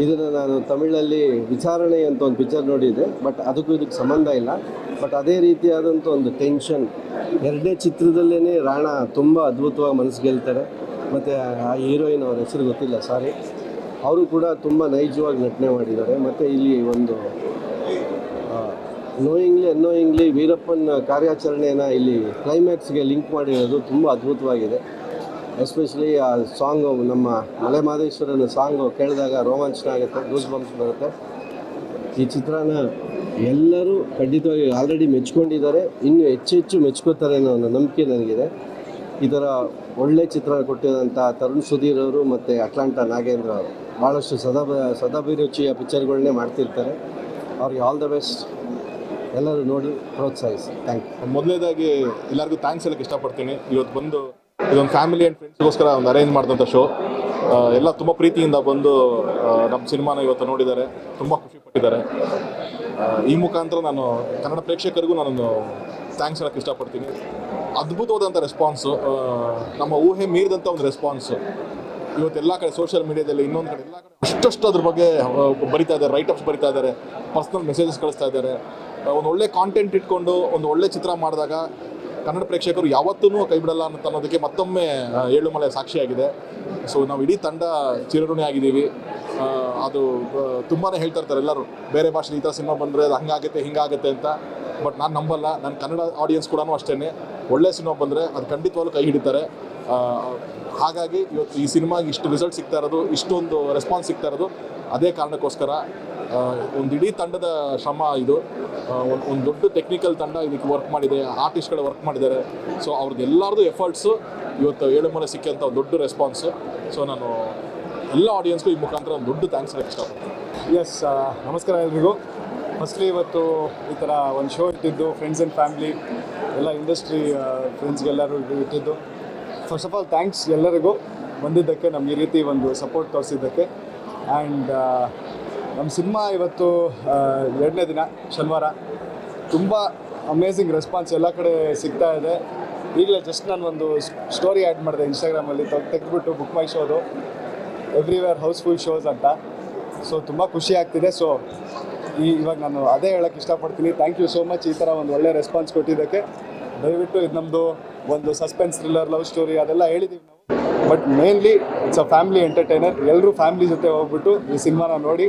ಇದನ್ನು ನಾನು ತಮಿಳಲ್ಲಿ ವಿಚಾರಣೆ ಅಂತ ಒಂದು ಪಿಕ್ಚರ್ ನೋಡಿದ್ದೆ, ಬಟ್ ಅದಕ್ಕೂ ಇದಕ್ಕೆ ಸಂಬಂಧ ಇಲ್ಲ. ಬಟ್ ಅದೇ ರೀತಿಯಾದಂಥ ಒಂದು ಟೆನ್ಷನ್, 2ನೇ ಚಿತ್ರದಲ್ಲೇ ರಾಣಾ ತುಂಬ ಅದ್ಭುತವಾಗಿ ಮನಸ್ಸು ಗೆಲ್ತಾರೆ. ಮತ್ತು ಆ ಹೀರೋಯಿನ್ ಅವ್ರ ಹೆಸರು ಗೊತ್ತಿಲ್ಲ, ಸಾರಿ, ಅವರು ಕೂಡ ತುಂಬ ನೈಜವಾಗಿ ನಟನೆ ಮಾಡಿದ್ದಾರೆ. ಮತ್ತು ಇಲ್ಲಿ ಒಂದು ನೋಯಿಂಗ್ಲಿ ವೀರಪ್ಪನ ಕಾರ್ಯಾಚರಣೆಯನ್ನು ಇಲ್ಲಿ ಕ್ಲೈಮ್ಯಾಕ್ಸ್ಗೆ ಲಿಂಕ್ ಮಾಡಿರೋದು ತುಂಬ ಅದ್ಭುತವಾಗಿದೆ. ಎಸ್ಪೆಷಲಿ ಆ ಸಾಂಗು, ನಮ್ಮ ಮಲೆ ಮಹದೇಶ್ವರನ ಸಾಂಗು ಕೇಳಿದಾಗ ರೋಮಾಂಚನ ಆಗುತ್ತೆ, ಗೂಸ್ ಬಂಪ್ಸ್ ಬರುತ್ತೆ. ಈ ಚಿತ್ರನ ಎಲ್ಲರೂ ಖಂಡಿತವಾಗಿ ಆಲ್ರೆಡಿ ಮೆಚ್ಕೊಂಡಿದ್ದಾರೆ, ಇನ್ನೂ ಹೆಚ್ಚು ಮೆಚ್ಕೋತಾರೆ ಅನ್ನೋ ಒಂದು ನಂಬಿಕೆ ನನಗಿದೆ. ಈ ಥರ ಒಳ್ಳೆ ಚಿತ್ರ ಕೊಟ್ಟಿರೋಂಥ ತರುಣ್ ಸುಧೀರ್ ಅವರು ಮತ್ತು ಅಟ್ಲಾಂಟಾ ನಾಗೇಂದ್ರ ಅವರು ಭಾಳಷ್ಟು ಸದಾಭಿರುಚಿಯ ಪಿಕ್ಚರ್ಗಳನ್ನೇ ಮಾಡ್ತಿರ್ತಾರೆ. ಅವ್ರಿಗೆ ಆಲ್ ದ ಬೆಸ್ಟ್. ಎಲ್ಲರೂ ನೋಡಿ ಪ್ರೋತ್ಸಾಹಿಸಿ. Thank you. ಮೊದಲನೇದಾಗಿ ಎಲ್ಲರಿಗೂ ಥ್ಯಾಂಕ್ಸ್ ಹೇಳಕ್ಕೆ ಇಷ್ಟಪಡ್ತೀನಿ. ಇವತ್ತು ಬಂದು ಇದೊಂದು ಫ್ಯಾಮಿಲಿ ಆ್ಯಂಡ್ ಫ್ರೆಂಡ್ಸ್ಗೋಸ್ಕರ ಒಂದು ಅರೇಂಜ್ ಮಾಡಿದಂಥ ಶೋ. ಎಲ್ಲ ತುಂಬ ಪ್ರೀತಿಯಿಂದ ಬಂದು ನಮ್ಮ ಸಿನಿಮಾನ ಇವತ್ತು ನೋಡಿದ್ದಾರೆ, ತುಂಬ ಖುಷಿಪಟ್ಟಿದ್ದಾರೆ. ಈ ಮುಖಾಂತರ ನಾನು ಕನ್ನಡ ಪ್ರೇಕ್ಷಕರಿಗೂ ನಾನು ಥ್ಯಾಂಕ್ಸ್ ಹೇಳಕ್ಕೆ ಇಷ್ಟಪಡ್ತೀನಿ. ಅದ್ಭುತವಾದಂಥ ರೆಸ್ಪಾನ್ಸು, ನಮ್ಮ ಊಹೆ ಮೀರಿದಂಥ ಒಂದು ರೆಸ್ಪಾನ್ಸು. ಇವತ್ತೆಲ್ಲ ಕಡೆ ಸೋಷಿಯಲ್ ಮೀಡಿಯಾದಲ್ಲಿ, ಇನ್ನೊಂದು ಕಡೆ ಎಲ್ಲ ಕಡೆ ಅಷ್ಟು ಅದ್ರ ಬಗ್ಗೆ ಬರಿತಾ ಇದ್ದಾರೆ, ರೈಟಪ್ಸ್ ಬರಿತಾ ಇದ್ದಾರೆ, ಪರ್ಸ್ನಲ್ ಮೆಸೇಜಸ್ ಕಳಿಸ್ತಾ ಇದ್ದಾರೆ. ಒಂದು ಒಳ್ಳೆ ಕಾಂಟೆಂಟ್ ಇಟ್ಕೊಂಡು ಒಂದು ಒಳ್ಳೆ ಚಿತ್ರ ಮಾಡಿದಾಗ ಕನ್ನಡ ಪ್ರೇಕ್ಷಕರು ಯಾವತ್ತೂ ಕೈ ಬಿಡಲ್ಲ ಅಂತ ಅನ್ನೋದಕ್ಕೆ ಮತ್ತೊಮ್ಮೆ ಏಳುಮಲೆ ಸಾಕ್ಷಿಯಾಗಿದೆ. ಸೊ ನಾವು ಇಡೀ ತಂಡ ಚಿರಋಣಿ ಆಗಿದ್ದೀವಿ. ಅದು ತುಂಬಾ ಹೇಳ್ತಾ ಇರ್ತಾರೆ ಎಲ್ಲರೂ, ಬೇರೆ ಭಾಷೆ ಈ ಥರ ಸಿನಿಮಾ ಬಂದರೆ ಅದು ಹಂಗಾಗುತ್ತೆ ಹಿಂಗಾಗುತ್ತೆ ಅಂತ. ಬಟ್ ನಾನು ನಂಬಲ್ಲ. ನನ್ನ ಕನ್ನಡ ಆಡಿಯನ್ಸ್ ಕೂಡ ಅಷ್ಟೇ, ಒಳ್ಳೆ ಸಿನಿಮಾ ಬಂದರೆ ಅದು ಖಂಡಿತವಾಗ್ಲೂ ಕೈ ಹಿಡಿತಾರೆ. ಹಾಗಾಗಿ ಇವತ್ತು ಈ ಸಿನಿಮಾಗೆ ಇಷ್ಟು ರಿಸಲ್ಟ್ ಸಿಗ್ತಾ ಇರೋದು, ಇಷ್ಟೊಂದು ರೆಸ್ಪಾನ್ಸ್ ಸಿಗ್ತಾ ಇರೋದು ಅದೇ ಕಾರಣಕ್ಕೋಸ್ಕರ. ಒಂದು ಇಡೀ ತಂಡದ ಶ್ರಮ ಇದು. ಒಂದು ದೊಡ್ಡ ಟೆಕ್ನಿಕಲ್ ತಂಡ ಇದಕ್ಕೆ ವರ್ಕ್ ಮಾಡಿದೆ, ಆರ್ಟಿಸ್ಟ್ಗಳು ವರ್ಕ್ ಮಾಡಿದ್ದಾರೆ. ಸೊ ಅವ್ರದ್ದು ಎಲ್ಲರದು ಎಫರ್ಟ್ಸು ಇವತ್ತು ಏಳುಮಲೆ ಸಿಕ್ಕಂಥ ಒಂದು ದೊಡ್ಡ ರೆಸ್ಪಾನ್ಸು. ಸೊ ನಾನು ಎಲ್ಲ ಆಡಿಯನ್ಸ್ಗೂ ಈ ಮುಖಾಂತರ ಒಂದು ದೊಡ್ಡ ಥ್ಯಾಂಕ್ಸ್ ಹೇಳಕ್ಕೆ ಇಷ್ಟಪಡ್ತೀನಿ. ಎಸ್, ನಮಸ್ಕಾರ ಎಲ್ರಿಗೂ. ಫಸ್ಟ್ಲಿ ಇವತ್ತು ಈ ಥರ ಒಂದು ಶೋ ಇಟ್ಟಿದ್ದು, ಫ್ರೆಂಡ್ಸ್ ಆ್ಯಂಡ್ ಫ್ಯಾಮ್ಲಿ ಎಲ್ಲ ಇಂಡಸ್ಟ್ರಿ ಫ್ರೆಂಡ್ಸ್ಗೆಲ್ಲರೂ ಇಟ್ಟಿದ್ದು. ಫಸ್ಟ್ ಆಫ್ ಆಲ್ ಥ್ಯಾಂಕ್ಸ್ ಎಲ್ಲರಿಗೂ ಬಂದಿದ್ದಕ್ಕೆ, ನಮ್ಗೆ ಈ ರೀತಿ ಒಂದು ಸಪೋರ್ಟ್ ತೋರಿಸಿದ್ದಕ್ಕೆ. ಆ್ಯಂಡ್ ನಮ್ಮ ಸಿನಿಮಾ ಇವತ್ತು 2ನೇ ದಿನ, ಶನಿವಾರ. ತುಂಬ ಅಮೇಝಿಂಗ್ ರೆಸ್ಪಾನ್ಸ್ ಎಲ್ಲ ಕಡೆ ಸಿಗ್ತಾ ಇದೆ. ಈಗಲೇ ಜಸ್ಟ್ ನಾನು ಒಂದು ಸ್ಟೋರಿ ಆ್ಯಡ್ ಮಾಡಿದೆ ಇನ್ಸ್ಟಾಗ್ರಾಮಲ್ಲಿ, ತೆಗೆದುಬಿಟ್ಟು ಬುಕ್ ಮೈ ಶೋದು ಎವ್ರಿವೇರ್ ಹೌಸ್ಫುಲ್ ಶೋಸ್ ಅಂತ. ಸೊ ತುಂಬ ಖುಷಿ ಆಗ್ತಿದೆ. ಸೊ ಇವಾಗ ನಾನು ಅದೇ ಹೇಳೋಕ್ಕೆ ಇಷ್ಟಪಡ್ತೀನಿ. ಥ್ಯಾಂಕ್ ಯು ಸೋ ಮಚ್ ಈ ಥರ ಒಂದು ಒಳ್ಳೆ ರೆಸ್ಪಾನ್ಸ್ ಕೊಟ್ಟಿದ್ದಕ್ಕೆ. ದಯವಿಟ್ಟು ಇದು ನಮ್ಮದು ಒಂದು ಸಸ್ಪೆನ್ಸ್ ಥ್ರಿಲ್ಲರ್, ಲವ್ ಸ್ಟೋರಿ ಅದೆಲ್ಲ ಹೇಳಿದ್ದೀವಿ ನಾವು. But mainly it's a family entertainer. ಎಲ್ಲರೂ ಫ್ಯಾಮಿಲಿ ಜೊತೆ ಹೋಗ್ಬಿಟ್ಟು ಈ ಸಿನಿಮಾನ ನೋಡಿ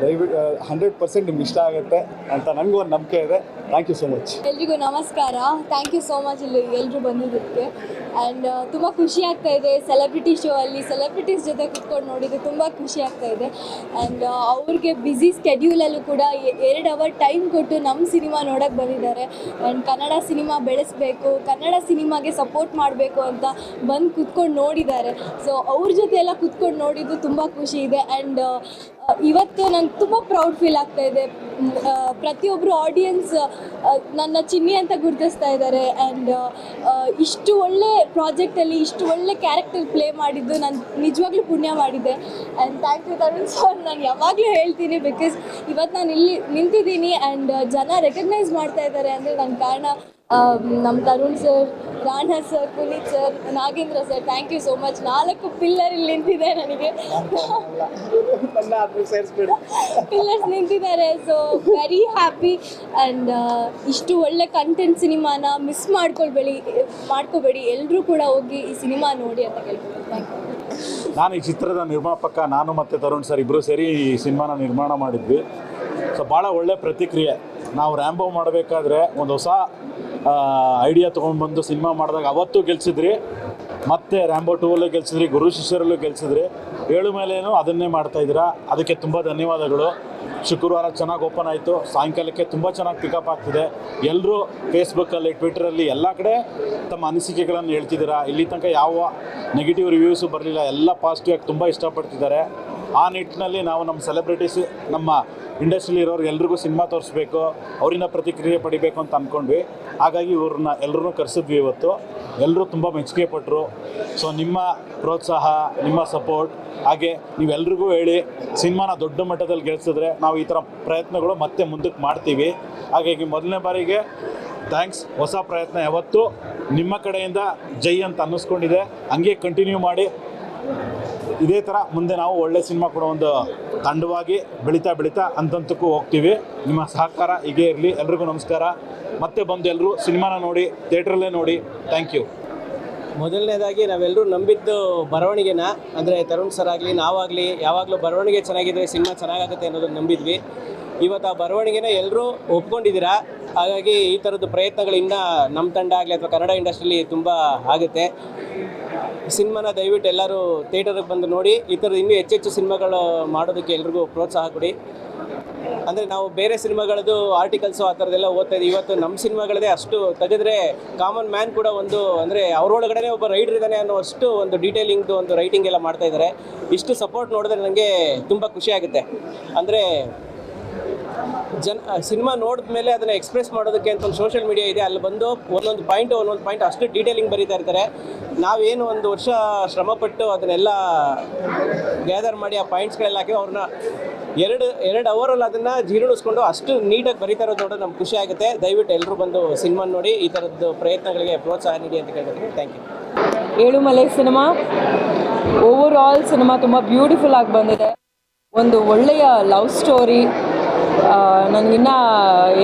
ದಯವಿಟ್ಟು 100% ನಿಮ್ಗೆ ಇಷ್ಟ ಆಗುತ್ತೆ ಅಂತ ನನಗೂ ಒಂದು ನಂಬಿಕೆ ಇದೆ. Thank you so much. ಎಲ್ರಿಗೂ ನಮಸ್ಕಾರ. ಥ್ಯಾಂಕ್ ಯು ಸೋ ಮಚ್ ಇಲ್ಲಿ ಎಲ್ಲರೂ ಬಂದಿದ್ದಕ್ಕೆ. ಆ್ಯಂಡ್ ತುಂಬ ಖುಷಿ ಆಗ್ತಾ ಇದೆ. ಸೆಲೆಬ್ರಿಟಿ ಶೋ ಅಲ್ಲಿ ಸೆಲೆಬ್ರಿಟೀಸ್ ಜೊತೆ ಕುತ್ಕೊಂಡು ನೋಡಿದ್ದು ತುಂಬ ಖುಷಿ ಆಗ್ತಾ ಇದೆ. ಆ್ಯಂಡ್ ಅವ್ರಿಗೆ ಬ್ಯುಸಿ ಸ್ಕೆಡ್ಯೂಲಲ್ಲೂ ಕೂಡ 2 ಅವರ್ ಟೈಮ್ ಕೊಟ್ಟು ನಮ್ಮ ಸಿನಿಮಾ ನೋಡೋಕ್ಕೆ ಬಂದಿದ್ದಾರೆ. ಆ್ಯಂಡ್ ಕನ್ನಡ ಸಿನಿಮಾ ಬೆಳೆಸಬೇಕು, ಕನ್ನಡ ಸಿನಿಮಾಗೆ ಸಪೋರ್ಟ್ ಮಾಡಬೇಕು ಅಂತ ಬಂದು ಕುತ್ಕೊಂಡು ನೋಡಿದ್ದಾರೆ. ಸೊ ಅವ್ರ ಜೊತೆ ಎಲ್ಲ ಕುತ್ಕೊಂಡು ನೋಡಿದ್ದು ತುಂಬ ಖುಷಿ ಇದೆ. ಆ್ಯಂಡ್ ಇವತ್ತು ನಂಗೆ ತುಂಬ ಪ್ರೌಡ್ ಫೀಲ್ ಆಗ್ತಾ ಇದೆ. ಪ್ರತಿಯೊಬ್ಬರು ಆಡಿಯನ್ಸ್ ನನ್ನ ಚಿನ್ನಿ ಅಂತ ಗುರುತಿಸ್ತಾ ಇದ್ದಾರೆ. ಆ್ಯಂಡ್ ಇಷ್ಟು ಒಳ್ಳೆ ಪ್ರಾಜೆಕ್ಟಲ್ಲಿ ಇಷ್ಟು ಒಳ್ಳೆ ಕ್ಯಾರೆಕ್ಟರ್ ಪ್ಲೇ ಮಾಡಿದ್ದು ನಾನು ನಿಜವಾಗ್ಲೂ ಪುಣ್ಯ ಮಾಡಿದ್ದೆ. And thank you Tarun sir. ನಾನು ಯಾವಾಗಲೂ ಹೇಳ್ತೀನಿ, ಬಿಕಾಸ್ ಇವತ್ತು ನಾನು ಇಲ್ಲಿ ನಿಂತಿದ್ದೀನಿ ಆ್ಯಂಡ್ ಜನ ರೆಕಗ್ನೈಸ್ ಮಾಡ್ತಾ ಇದ್ದಾರೆ ಅಂದರೆ ನನ್ನ ಕಾರಣ ನಮ್ಮ Tarun sir, Rana sir, Puneeth sir, Nagendra sir. Thank you so much. 4 pillar ಇಲ್ಲಿ ನಿಂತಿದೆ ನನಗೆ, ಪಿಲ್ಲರ್ಸ್ ನಿಂತಿದ್ದಾರೆ. So very happy. ಆ್ಯಂಡ್ ಇಷ್ಟು ಒಳ್ಳೆ ಕಂಟೆಂಟ್ ಸಿನಿಮಾನ ಮಿಸ್ ಮಾಡ್ಕೋಬೇಡಿ. ಎಲ್ಲರೂ ಕೂಡ ಹೋಗಿ ಈ ಸಿನಿಮಾ ನೋಡಿ ಅಂತ ಕೇಳ್ತೀನಿ. Thank you. ನಾನು ಈ ಚಿತ್ರದ ನಿರ್ಮಾಪಕ, ನಾನು ಮತ್ತು ತರುಣ್ ಸರ್ ಇಬ್ಬರು ಸೇರಿ ಈ ಸಿನಿಮಾನ ನಿರ್ಮಾಣ ಮಾಡಿದ್ವಿ. ಸೊ ಭಾಳ ಒಳ್ಳೆ ಪ್ರತಿಕ್ರಿಯೆ. ನಾವು ರ್ಯಾಂಬೋ ಮಾಡಬೇಕಾದ್ರೆ ಒಂದು ಹೊಸ ಐಡಿಯಾ ತೊಗೊಂಡ್ಬಂದು ಸಿನಿಮಾ ಮಾಡಿದಾಗ ಅವತ್ತು ಗೆಲ್ಸಿದ್ರಿ, ಮತ್ತು ರ್ಯಾಂಬೋ 2ಅಲ್ಲೂ ಗೆಲ್ಸಿದ್ರಿ, ಗುರು ಶಿಷ್ಯರಲ್ಲೂ ಗೆಲ್ಸಿದ್ರಿ. ಏಳುಮಲೆನೂ ಅದನ್ನೇ ಮಾಡ್ತಾಯಿದ್ದೀರಾ, ಅದಕ್ಕೆ ತುಂಬ ಧನ್ಯವಾದಗಳು. ಶುಕ್ರವಾರ ಚೆನ್ನಾಗಿ ಓಪನ್ ಆಯಿತು, ಸಾಯಂಕಾಲಕ್ಕೆ ತುಂಬ ಚೆನ್ನಾಗಿ ಪಿಕಪ್ ಆಗ್ತಿದೆ. ಎಲ್ಲರೂ ಫೇಸ್ಬುಕ್ಕಲ್ಲಿ, ಟ್ವಿಟರಲ್ಲಿ ಎಲ್ಲ ಕಡೆ ತಮ್ಮ ಅನಿಸಿಕೆಗಳನ್ನು ಹೇಳ್ತಿದ್ದೀರಾ. ಇಲ್ಲಿ ತನಕ ಯಾವ ನೆಗೆಟಿವ್ ರಿವ್ಯೂಸು ಬರಲಿಲ್ಲ, ಎಲ್ಲ ಪಾಸಿಟಿವಾಗಿ ತುಂಬ ಇಷ್ಟಪಡ್ತಿದ್ದಾರೆ. ಆ ನಿಟ್ಟಿನಲ್ಲಿ ನಾವು ನಮ್ಮ ಸೆಲೆಬ್ರಿಟೀಸ್, ನಮ್ಮ ಇಂಡಸ್ಟ್ರಿಲಿ ಇರೋರು ಎಲ್ರಿಗೂ ಸಿನಿಮಾ ತೋರಿಸ್ಬೇಕು, ಅವರಿಂದ ಪ್ರತಿಕ್ರಿಯೆ ಪಡಿಬೇಕು ಅಂತ ಅಂದ್ಕೊಂಡ್ವಿ. ಹಾಗಾಗಿ ಇವ್ರನ್ನ ಎಲ್ಲರೂ ಕರೆಸಿದ್ವಿ ಇವತ್ತು. ಎಲ್ಲರೂ ತುಂಬ ಮೆಚ್ಚುಗೆ ಪಟ್ಟರು. ಸೊ ನಿಮ್ಮ ಪ್ರೋತ್ಸಾಹ, ನಿಮ್ಮ ಸಪೋರ್ಟ್, ಹಾಗೆ ನೀವೆಲ್ರಿಗೂ ಹೇಳಿ ಸಿನಿಮಾನ ದೊಡ್ಡ ಮಟ್ಟದಲ್ಲಿ ಗೆಲ್ಸಿದ್ರೆ ನಾವು ಈ ಥರ ಪ್ರಯತ್ನಗಳು ಮತ್ತೆ ಮುಂದಕ್ಕೆ ಮಾಡ್ತೀವಿ. ಹಾಗಾಗಿ ಮೊದಲನೇ ಬಾರಿಗೆ ಥ್ಯಾಂಕ್ಸ್. ಹೊಸ ಪ್ರಯತ್ನ ಯಾವತ್ತೂ ನಿಮ್ಮ ಕಡೆಯಿಂದ ಜೈ ಅಂತ ಅನ್ನಿಸ್ಕೊಂಡಿದೆ. ಹಂಗೆ ಕಂಟಿನ್ಯೂ ಮಾಡಿ. ಇದೇ ಥರ ಮುಂದೆ ನಾವು ಒಳ್ಳೆ ಸಿನಿಮಾ ಕೂಡ ಒಂದು ತಂಡವಾಗಿ ಬೆಳೀತಾ ಹಂತಕ್ಕೂ ಹೋಗ್ತೀವಿ. ನಿಮ್ಮ ಸಹಕಾರ ಹೀಗೆ ಇರಲಿ. ಎಲ್ರಿಗೂ ನಮಸ್ಕಾರ. ಮತ್ತೆ ಬಂದು ಎಲ್ಲರೂ ಸಿನಿಮಾನ ನೋಡಿ, ಥಿಯೇಟ್ರಲ್ಲೇ ನೋಡಿ. Thank you. ಮೊದಲನೇದಾಗಿ ನಾವೆಲ್ಲರೂ ನಂಬಿದ್ದು ಬರವಣಿಗೆನ, ಅಂದರೆ ತರುಣ್ ಸರ್ ಆಗಲಿ ನಾವಾಗಲಿ ಯಾವಾಗಲೂ ಬರವಣಿಗೆ ಚೆನ್ನಾಗಿದ್ದರೆ ಸಿನಿಮಾ ಚೆನ್ನಾಗಾಗುತ್ತೆ ಅನ್ನೋದನ್ನು ನಂಬಿದ್ವಿ. ಇವತ್ತು ಆ ಬರವಣಿಗೆನ ಎಲ್ಲರೂ ಒಪ್ಕೊಂಡಿದ್ದೀರಾ. ಹಾಗಾಗಿ ಈ ಥರದ್ದು ಪ್ರಯತ್ನಗಳಿಂದ ನಮ್ಮ ತಂಡ ಆಗಲಿ ಅಥವಾ ಕನ್ನಡ ಇಂಡಸ್ಟ್ರಿಲಿ ತುಂಬ ಆಗುತ್ತೆ. ಸಿನಿಮಾನ ದಯವಿಟ್ಟು ಎಲ್ಲರೂ ಥಿಯೇಟರ್ಗೆ ಬಂದು ನೋಡಿ. ಈ ಥರದ್ದು ಇನ್ನೂ ಹೆಚ್ಚೆಚ್ಚು ಸಿನಿಮಾಗಳು ಮಾಡೋದಕ್ಕೆ ಎಲ್ರಿಗೂ ಪ್ರೋತ್ಸಾಹ ಕೊಡಿ. ಅಂದರೆ ನಾವು ಬೇರೆ ಸಿನಿಮಾಗಳದ್ದು ಆರ್ಟಿಕಲ್ಸು ಆ ಥರದ್ದೆಲ್ಲ ಓದ್ತಾ ಇದ್ದೀವಿ. ಇವತ್ತು ನಮ್ಮ ಸಿನಿಮಾಗಳದೇ ಅಷ್ಟು ತೆಗೆದ್ರೆ ಕಾಮನ್ ಮ್ಯಾನ್ ಕೂಡ ಒಂದು ಅಂದರೆ ಅವರೊಳಗಡೆ ಒಬ್ಬ ರೈಟರ್ ಇದ್ದಾನೆ ಅನ್ನೋ ಅಷ್ಟು ಒಂದು ಡೀಟೇಲಿಂಗ್ದು ಒಂದು ರೈಟಿಂಗ್ ಎಲ್ಲ ಮಾಡ್ತಾ ಇದ್ದಾರೆ. ಇಷ್ಟು ಸಪೋರ್ಟ್ ನೋಡಿದ್ರೆ ನನಗೆ ತುಂಬ ಖುಷಿ ಆಗುತ್ತೆ. ಅಂದರೆ ಸಿನಿಮಾ ನೋಡಿದ ಮೇಲೆ ಅದನ್ನು ಎಕ್ಸ್ಪ್ರೆಸ್ ಮಾಡೋದಕ್ಕೆ ಅಂತ ಒಂದು ಸೋಷಿಯಲ್ ಮೀಡಿಯಾ ಇದೆ. ಅಲ್ಲಿ ಬಂದು ಒಂದೊಂದು ಪಾಯಿಂಟ್ ಅಷ್ಟು ಡೀಟೇಲಿಂಗ್ ಬರೀತಾ ಇರ್ತಾರೆ. ನಾವೇನು ಒಂದು ವರ್ಷ ಶ್ರಮಪಟ್ಟು ಅದನ್ನೆಲ್ಲ ಗ್ಯಾದರ್ ಮಾಡಿ ಆ ಪಾಯಿಂಟ್ಸ್ಗಳೆಲ್ಲ ಹಾಕಿ ಅವ್ರನ್ನ ಎರಡು ಅವರಲ್ಲಿ ಅದನ್ನು ಜೀರ್ಣಿಸ್ಕೊಂಡು ಅಷ್ಟು ನೀಟಾಗಿ ಬರೀತಾ ಇರೋದು ನೋಡೋದು ನಮ್ಗೆ ಖುಷಿ ಆಗುತ್ತೆ. ದಯವಿಟ್ಟು ಎಲ್ಲರೂ ಬಂದು ಸಿನಿಮಾ ನೋಡಿ ಈ ಥರದ್ದು ಪ್ರಯತ್ನಗಳಿಗೆ ಪ್ರೋತ್ಸಾಹ ನೀಡಿ ಅಂತ ಕೇಳ್ತೀನಿ. Thank you. Elumale cinema overall cinema ತುಂಬ ಬ್ಯೂಟಿಫುಲ್ ಆಗಿ ಬಂದಿದೆ. ಒಂದು ಒಳ್ಳೆಯ ಲವ್ ಸ್ಟೋರಿ. ನನಗಿನ್ನ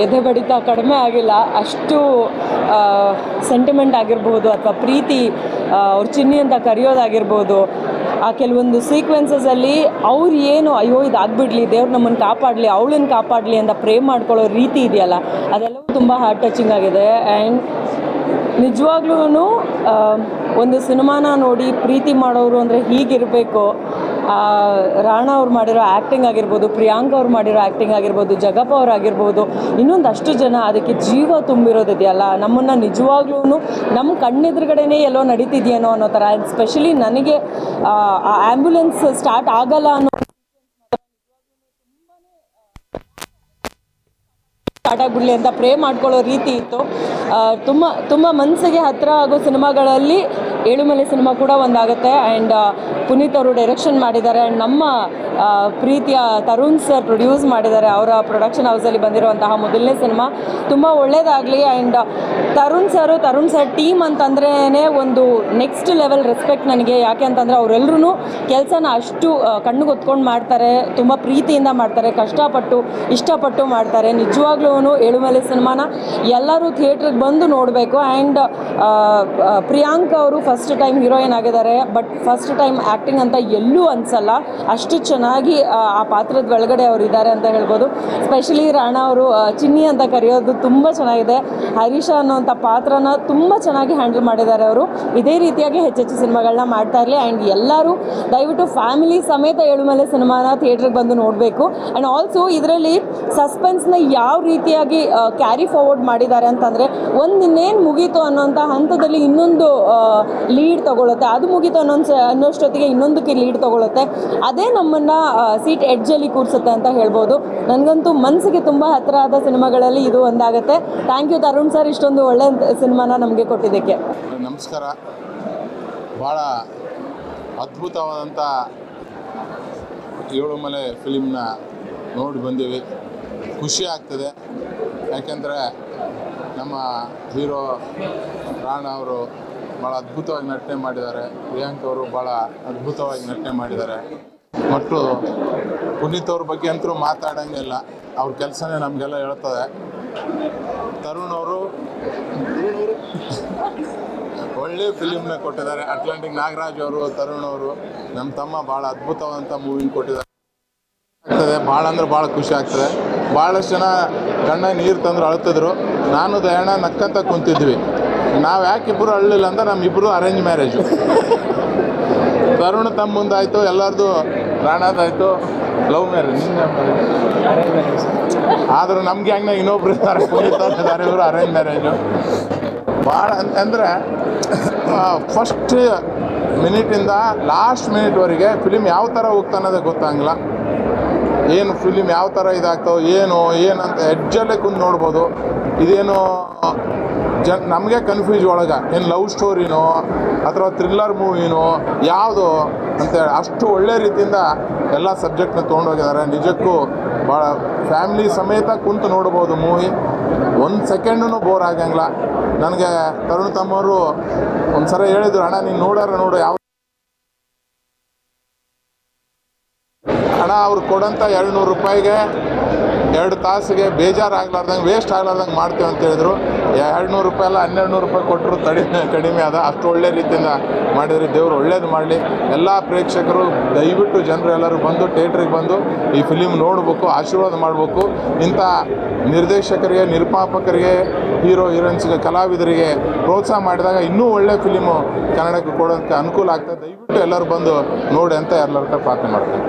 ಎದೆ ಬಡಿತ ಕಡಿಮೆ ಆಗಿಲ್ಲ. ಅಷ್ಟು ಸೆಂಟಿಮೆಂಟ್ ಆಗಿರ್ಬೋದು ಅಥವಾ ಪ್ರೀತಿ ಅವ್ರ ಚಿನ್ನಿ ಅಂತ ಕರೆಯೋದಾಗಿರ್ಬೋದು. ಆ ಕೆಲವೊಂದು ಸೀಕ್ವೆನ್ಸಸಲ್ಲಿ ಅವ್ರು ಏನು ಅಯ್ಯೋ ಇದಾಗ್ಬಿಡ್ಲಿ, ದೇವ್ರು ನಮ್ಮನ್ನು ಕಾಪಾಡಲಿ, ಅವಳನ್ನು ಕಾಪಾಡಲಿ ಅಂತ ಪ್ರೇ ಮಾಡ್ಕೊಳ್ಳೋ ರೀತಿ ಇದೆಯಲ್ಲ, ಅದೆಲ್ಲವೂ ತುಂಬ ಹಾರ್ಟ್ ಟಚಿಂಗ್ ಆಗಿದೆ. ಆ್ಯಂಡ್ ನಿಜವಾಗ್ಲೂ ಒಂದು ಸಿನಿಮಾನ ನೋಡಿ ಪ್ರೀತಿ ಮಾಡೋರು ಅಂದರೆ ಹೀಗಿರಬೇಕು. ರಾಣಾ ಅವ್ರು ಮಾಡಿರೋ ಆ್ಯಕ್ಟಿಂಗ್ ಆಗಿರ್ಬೋದು, ಪ್ರಿಯಾಂಕ ಅವ್ರು ಮಾಡಿರೋ ಆ್ಯಕ್ಟಿಂಗ್ ಆಗಿರ್ಬೋದು, ಜಗಪ್ಪ ಅವ್ರು ಆಗಿರ್ಬೋದು, ಇನ್ನೊಂದಷ್ಟು ಜನ ಅದಕ್ಕೆ ಜೀವ ತುಂಬಿರೋದಿದೆಯಲ್ಲ, ನಮ್ಮನ್ನು ನಿಜವಾಗ್ಲೂ ನಮ್ಮ ಕಣ್ಣೆದುರುಗಡೆನೇ ಎಲ್ಲೋ ನಡೀತಿದೆಯೇನೋ ಅನ್ನೋ ಥರ. ಸ್ಪೆಷಲಿ ನನಗೆ ಆ ಆ್ಯಂಬುಲೆನ್ಸ್ ಸ್ಟಾರ್ಟ್ ಆಗಲ್ಲ ಅನ್ನೋ ಸ್ಟಾರ್ಟ್ ಆಗಿಬಿಡಲಿ ಅಂತ ಪ್ರೇ ಮಾಡ್ಕೊಳ್ಳೋ ರೀತಿ ಇತ್ತು. ತುಂಬ ಮನಸ್ಸಿಗೆ ಹತ್ತಿರ ಆಗೋ ಸಿನಿಮಾಗಳಲ್ಲಿ ಏಳುಮಲೆ ಸಿನಿಮಾ ಕೂಡ ಒಂದಾಗುತ್ತೆ. ಆ್ಯಂಡ್ ಪುನೀತ್ ಅವರು ಡೈರೆಕ್ಷನ್ ಮಾಡಿದ್ದಾರೆ. ಆ್ಯಂಡ್ ನಮ್ಮ ಪ್ರೀತಿಯ ತರುಣ್ ಸರ್ ಪ್ರೊಡ್ಯೂಸ್ ಮಾಡಿದ್ದಾರೆ. ಅವರ ಪ್ರೊಡಕ್ಷನ್ ಹೌಸಲ್ಲಿ ಬಂದಿರುವಂತಹ ಮೊದಲನೇ ಸಿನಿಮಾ ತುಂಬ ಒಳ್ಳೆಯದಾಗಲಿ. ಆ್ಯಂಡ್ ತರುಣ್ ಸರ್ ಟೀಮ್ ಅಂತಂದ್ರೇ ಒಂದು ನೆಕ್ಸ್ಟ್ ಲೆವೆಲ್ ರೆಸ್ಪೆಕ್ಟ್ ನನಗೆ. ಯಾಕೆ ಅಂತಂದರೆ ಅವರೆಲ್ಲರೂ ಕೆಲಸನ ಅಷ್ಟು ಕಣ್ಣಿಗೆ ಹೊತ್ಕೊಂಡು ಮಾಡ್ತಾರೆ, ತುಂಬ ಪ್ರೀತಿಯಿಂದ ಮಾಡ್ತಾರೆ, ಕಷ್ಟಪಟ್ಟು ಇಷ್ಟಪಟ್ಟು ಮಾಡ್ತಾರೆ. ನಿಜವಾಗ್ಲೂ ಏಳುಮಲೆ ಸಿನಿಮಾನ ಎಲ್ಲರೂ ಥಿಯೇಟ್ರಿಗೆ ಬಂದು ನೋಡಬೇಕು. ಆ್ಯಂಡ್ ಪ್ರಿಯಾಂಕ ಅವರು ಫಸ್ಟ್ ಟೈಮ್ ಹೀರೋಯಿನ್ ಆಗಿದ್ದಾರೆ. ಬಟ್ ಫಸ್ಟ್ ಟೈಮ್ ಆ್ಯಕ್ಟಿಂಗ್ ಅಂತ ಎಲ್ಲೂ ಅನಿಸಲ್ಲ. ಅಷ್ಟು ಚೆನ್ನಾಗಿ ಆ ಪಾತ್ರದ ಒಳಗಡೆ ಅವರು ಇದ್ದಾರೆ ಅಂತ ಹೇಳ್ಬೋದು. ಸ್ಪೆಷಲಿ ರಾಣಾ ಅವರು ಚಿನ್ನಿ ಅಂತ ಕರೆಯೋದು ತುಂಬ ಚೆನ್ನಾಗಿದೆ. ಹರೀಶ ಅನ್ನೋಂಥ ಪಾತ್ರನ ತುಂಬ ಚೆನ್ನಾಗಿ ಹ್ಯಾಂಡಲ್ ಮಾಡಿದ್ದಾರೆ ಅವರು. ಇದೇ ರೀತಿಯಾಗಿ ಹೆಚ್ಚೆಚ್ಚು ಸಿನಿಮಾಗಳನ್ನ ಮಾಡ್ತಾ ಇರಲಿ. ಆ್ಯಂಡ್ ಎಲ್ಲರೂ ದಯವಿಟ್ಟು ಫ್ಯಾಮಿಲಿ ಸಮೇತ ಏಳುಮಲೆ ಸಿನಿಮಾನ ಥಿಯೇಟ್ರಿಗೆ ಬಂದು ನೋಡಬೇಕು. ಆ್ಯಂಡ್ ಆಲ್ಸೋ ಇದರಲ್ಲಿ ಸಸ್ಪೆನ್ಸ್ನ ಯಾವ ರೀತಿಯಾಗಿ ಕ್ಯಾರಿ ಫಾರ್ವರ್ಡ್ ಮಾಡಿದ್ದಾರೆ ಅಂತಂದರೆ, ಇನ್ನೇನು ಮುಗೀತು ಅನ್ನೋಂಥ ಹಂತದಲ್ಲಿ ಇನ್ನೊಂದು ಲೀಡ್ ತೊಗೊಳುತ್ತೆ, ಅದು ಮುಗೀತು ಅನ್ನೋಷ್ಟೊತ್ತಿಗೆ ಇನ್ನೊಂದಕ್ಕೆ ಲೀಡ್ ತೊಗೊಳುತ್ತೆ. ಅದೇ ನಮ್ಮನ್ನು ಸೀಟ್ ಎಡ್ಜಲ್ಲಿ ಕೂರಿಸುತ್ತೆ ಅಂತ ಹೇಳ್ಬೋದು. ನನಗಂತೂ ಮನಸ್ಸಿಗೆ ತುಂಬ ಹತ್ತಿರ ಆದ ಸಿನಿಮಾಗಳಲ್ಲಿ ಇದು ಒಂದಾಗುತ್ತೆ. ಥ್ಯಾಂಕ್ ಯು ತರುಣ್ ಸರ್, ಇಷ್ಟೊಂದು ಒಳ್ಳೆ ಸಿನಿಮಾನ ನಮಗೆ ಕೊಟ್ಟಿದ್ದಕ್ಕೆ. ನಮಸ್ಕಾರ. ಭಾಳ ಅದ್ಭುತವಾದಂಥ ಏಳುಮಲೆ ಫಿಲಿಮ್ನ ನೋಡಿ ಬಂದೀವಿ. ಖುಷಿ ಆಗ್ತದೆ. ಯಾಕೆಂದರೆ ನಮ್ಮ ಹೀರೋ ರಾಣಾ ಅವರು ಭಾಳ ಅದ್ಭುತವಾಗಿ ನಟನೆ ಮಾಡಿದ್ದಾರೆ. ಪ್ರಿಯಾಂಕ ಅವರು ಭಾಳ ಅದ್ಭುತವಾಗಿ ನಟನೆ ಮಾಡಿದ್ದಾರೆ. ಮತ್ತು ಪುನೀತ್ ಅವ್ರ ಬಗ್ಗೆ ಅಂತೂ ಮಾತಾಡೋಂಗಿಲ್ಲ. ಅವ್ರ ಕೆಲಸನೇ ನಮಗೆಲ್ಲ ಹೇಳ್ತದೆ. ತರುಣ್ ಅವರು ಒಳ್ಳೆ ಫಿಲಿಮ್ನ ಕೊಟ್ಟಿದ್ದಾರೆ. ಅಟ್ಲಾಂಟಿಕ್ ನಾಗರಾಜ್ ಅವರು, ತರುಣ್ ಅವರು, ನಮ್ಮ ತಮ್ಮ ಭಾಳ ಅದ್ಭುತವಾದಂಥ ಮೂವಿನ ಕೊಟ್ಟಿದ್ದಾರೆ. ಆಗ್ತದೆ ಭಾಳ ಅಂದ್ರೆ ಭಾಳ ಖುಷಿ ಆಗ್ತದೆ. ಭಾಳಷ್ಟು ಜನ ಕಣ್ಣಾಗ ನೀರು ತಂದ್ರು ಅಳ್ತಿದ್ರು. ನಾನು ದಯಣ್ಣ ನಕ್ಕಂತ ಕುಂತಿದ್ವಿ. ನಾವು ಯಾಕಿಬ್ಬರು ಅಳ್ಳಿಲ್ಲ ಅಂತ ನಮ್ಮಿಬ್ಬರು ಅರೇಂಜ್ ಮ್ಯಾರೇಜು. ತರುಣ್ ತಮ್ಮ ಮುಂದಾಯಿತು, ಎಲ್ಲರದು ರಾಣಾದಾಯಿತು ಲವ್ ಮ್ಯಾರೇಜ್. ಆದರೂ ನಮ್ಗೆ ಹೆಂಗೆ ಇನ್ನೊಬ್ರು ಇರ್ತಾರೆ, ಇದ್ದಾರೆ, ಇವರು ಅರೇಂಜ್ ಮ್ಯಾರೇಜು. ಭಾಳ ಅಂದರೆ ಫಸ್ಟ್ ಮಿನಿಟಿಂದ ಲಾಸ್ಟ್ ಮಿನಿಟ್ವರೆಗೆ ಫಿಲಿಮ್ ಯಾವ ಥರ ಹೋಗ್ತಾ ಅನ್ನೋದೇ ಗೊತ್ತಾಗಲ್ಲ. ಏನು ಫಿಲಿಮ್ ಯಾವ ಥರ ಇದಾಗ್ತಾವೆ ಏನಂತ ಎಡ್ಜಲ್ಲೇ ಕುಂದು ನೋಡ್ಬೋದು. ಇದೇನು ನಮಗೆ ಕನ್ಫ್ಯೂಸ್ ಒಳಗೆ ಏನು ಲವ್ ಸ್ಟೋರಿನೋ ಅಥವಾ ಥ್ರಿಲ್ಲರ್ ಮೂವಿನೋ ಯಾವುದು ಅಂತೇಳಿ ಅಷ್ಟು ಒಳ್ಳೆ ರೀತಿಯಿಂದ ಎಲ್ಲ ಸಬ್ಜೆಕ್ಟ್ನ ತೊಗೊಂಡೋಗಿದ್ದಾರೆ. ನಿಜಕ್ಕೂ ಭಾಳ ಫ್ಯಾಮ್ಲಿ ಸಮೇತ ಕುಂತು ನೋಡ್ಬೋದು ಮೂವಿ. ಒಂದು ಸೆಕೆಂಡೂ ಬೋರ್ ಆಗಂಗಿಲ್ಲ. ನನಗೆ ತರುಣ್ ತಮ್ಮವರು ಒಂದು ಸಲ ಹೇಳಿದ್ರು, ಅಣ್ಣ ನೀನು ನೋಡು ಯಾವ ಅಣ್ಣ ಅವ್ರು ಕೊಡೋಂಥ 200 ರೂಪಾಯಿಗೆ 2 ತಾಸಿಗೆ ಬೇಜಾರಾಗ್ಲಾರ್ದಂಗೆ ವೇಸ್ಟ್ ಆಗ್ಲಾರ್ದಂಗೆ ಮಾಡ್ತೀವಿ ಅಂತ ಹೇಳಿದ್ರು. 200 ರೂಪಾಯಿ ಅಲ್ಲ 1200 ರೂಪಾಯಿ ಕೊಟ್ಟರು ಕಡಿಮೆ ಅದ. ಅಷ್ಟು ಒಳ್ಳೆ ರೀತಿಯಿಂದ ಮಾಡಿದರೆ ದೇವರು ಒಳ್ಳೇದು ಮಾಡಲಿ. ಎಲ್ಲ ಪ್ರೇಕ್ಷಕರು ದಯವಿಟ್ಟು ಜನರು ಎಲ್ಲರೂ ಬಂದು ಥಿಯೇಟ್ರಿಗೆ ಬಂದು ಈ ಫಿಲಿಮ್ ನೋಡಬೇಕು, ಆಶೀರ್ವಾದ ಮಾಡಬೇಕು. ಇಂಥ ನಿರ್ದೇಶಕರಿಗೆ, ನಿರ್ಮಾಪಕರಿಗೆ, ಹೀರೋ ಹೀರೋಯಿನ್ಸ್ಗೆ, ಕಲಾವಿದರಿಗೆ ಪ್ರೋತ್ಸಾಹ ಮಾಡಿದಾಗ ಇನ್ನೂ ಒಳ್ಳೆ ಫಿಲಿಮು ಕನ್ನಡಕ್ಕೆ ಕೊಡೋಕ್ಕೆ ಅನುಕೂಲ ಆಗ್ತದೆ. ದಯವಿಟ್ಟು ಎಲ್ಲರೂ ಬಂದು ನೋಡಿ ಅಂತ ಎಲ್ಲರ ಪ್ರಾರ್ಥನೆ ಮಾಡ್ತೀನಿ.